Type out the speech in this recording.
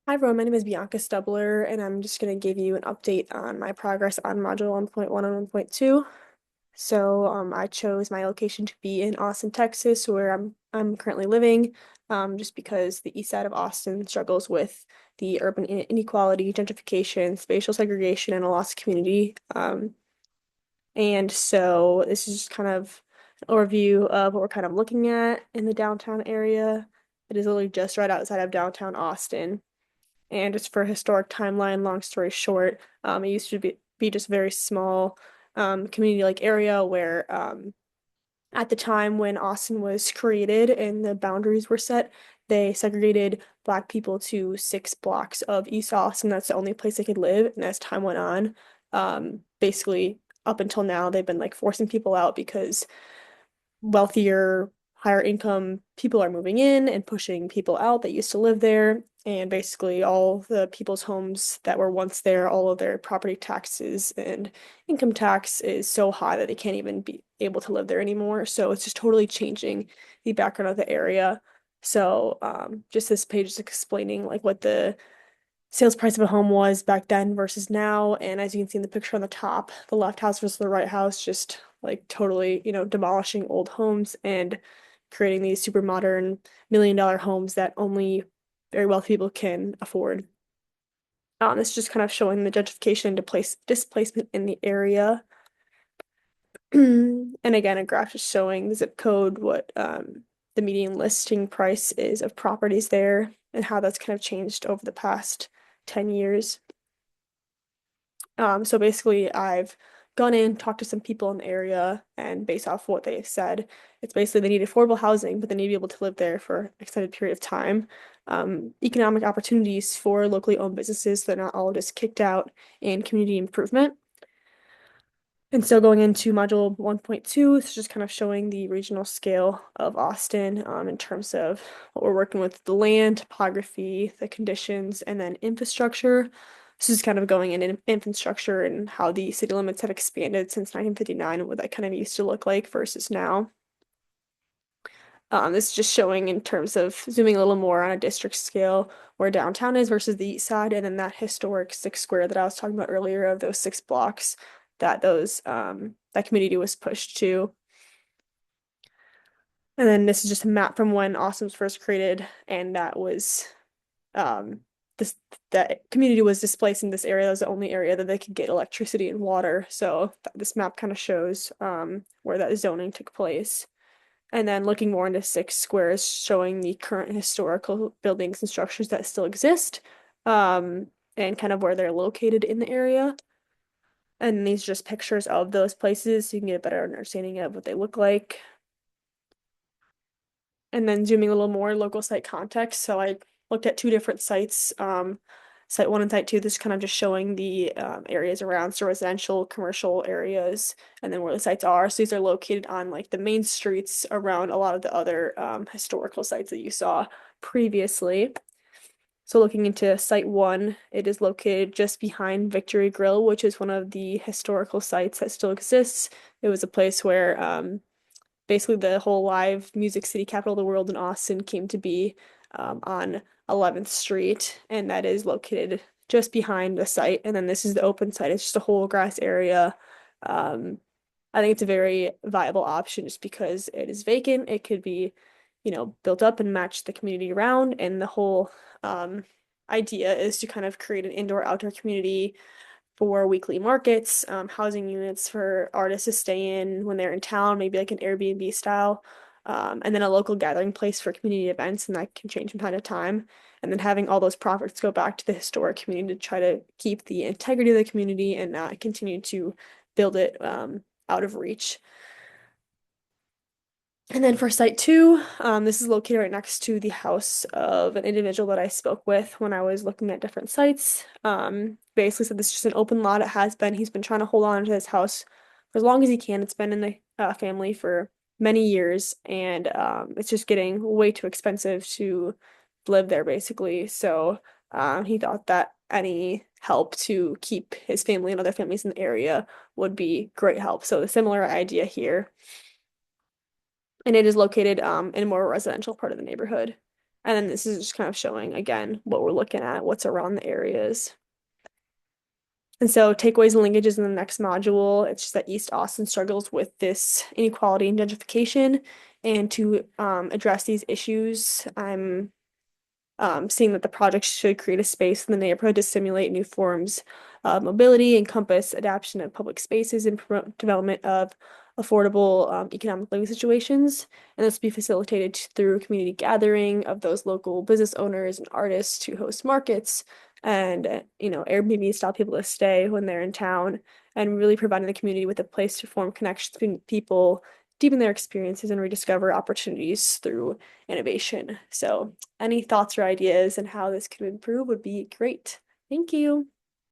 Hi everyone, my name is Bianca Stubler, and I'm just going to give you an update on my progress on Module 1.1 and 1.2. I chose my location to be in Austin, Texas, where I'm currently living, just because the east side of Austin struggles with the urban inequality, gentrification, spatial segregation, and a lost community. And so this is just kind of an overview of what we're kind of looking at in the downtown area. It is literally just right outside of downtown Austin. And just for a historic timeline, long story short, it used to be just a very small community-like area where at the time when Austin was created and the boundaries were set, they segregated Black people to 6 blocks of East Austin. That's the only place they could live. And as time went on, basically up until now, they've been like forcing people out because wealthier, higher income people are moving in and pushing people out that used to live there. And basically, all the people's homes that were once there, all of their property taxes and income tax is so high that they can't even be able to live there anymore. So it's just totally changing the background of the area. Just this page is explaining like what the sales price of a home was back then versus now. And as you can see in the picture on the top, the left house versus the right house, just like totally, demolishing old homes and creating these super modern $1 million homes that only very wealthy people can afford. It's just kind of showing the gentrification and displacement in the area. And again, a graph just showing the zip code, what the median listing price is of properties there, and how that's kind of changed over the past 10 years. So basically, I've gone in, talked to some people in the area, and based off what they've said, it's basically they need affordable housing, but they need to be able to live there for an extended period of time. Economic opportunities for locally owned businesses, so they're not all just kicked out, and community improvement. And so going into module 1.2, it's just kind of showing the regional scale of Austin in terms of what we're working with: the land, topography, the conditions, and then infrastructure. This is kind of going in infrastructure and how the city limits have expanded since 1959 and what that kind of used to look like versus now. This is just showing in terms of zooming a little more on a district scale where downtown is versus the east side, and then that historic 6 square that I was talking about earlier of those 6 blocks that that community was pushed to. And then this is just a map from when Austin was first created, and that was um this that community was displaced in this area. That was the only area that they could get electricity and water. So this map kind of shows where that zoning took place. And then looking more into 6 squares, showing the current historical buildings and structures that still exist, and kind of where they're located in the area. And these are just pictures of those places so you can get a better understanding of what they look like. And then zooming a little more local site context. So I looked at two different sites, site one and site two. This is kind of just showing the areas around, so residential, commercial areas, and then where the sites are. So these are located on like the main streets around a lot of the other historical sites that you saw previously. So looking into site one, it is located just behind Victory Grill, which is one of the historical sites that still exists. It was a place where basically the whole live music city capital of the world in Austin came to be on 11th Street, and that is located just behind the site. And then this is the open site. It's just a whole grass area. Um, I think it's a very viable option just because it is vacant. It could be, built up and match the community around. And the whole idea is to kind of create an indoor-outdoor community for weekly markets, housing units for artists to stay in when they're in town, maybe like an Airbnb style, and then a local gathering place for community events, and that can change from time to time. And then having all those profits go back to the historic community to try to keep the integrity of the community and not continue to build it out of reach. And then for site two, this is located right next to the house of an individual that I spoke with when I was looking at different sites. Basically said this is just an open lot. It has been. He's been trying to hold on to his house for as long as he can. It's been in the family for many years, and it's just getting way too expensive to live there, basically. So he thought that any help to keep his family and other families in the area would be great help. So the similar idea here, and it is located in a more residential part of the neighborhood. And then this is just kind of showing again what we're looking at, what's around the areas. And so takeaways and linkages in the next module, it's just that East Austin struggles with this inequality and gentrification. And to address these issues, I'm seeing that the project should create a space in the neighborhood to stimulate new forms of mobility, encompass adaptation of public spaces, and promote development of affordable economic living situations. And this will be facilitated through community gathering of those local business owners and artists to host markets and, Airbnb style people to stay when they're in town and really providing the community with a place to form connections between people, deepen their experiences, and rediscover opportunities through innovation. So any thoughts or ideas on how this could improve would be great. Thank you.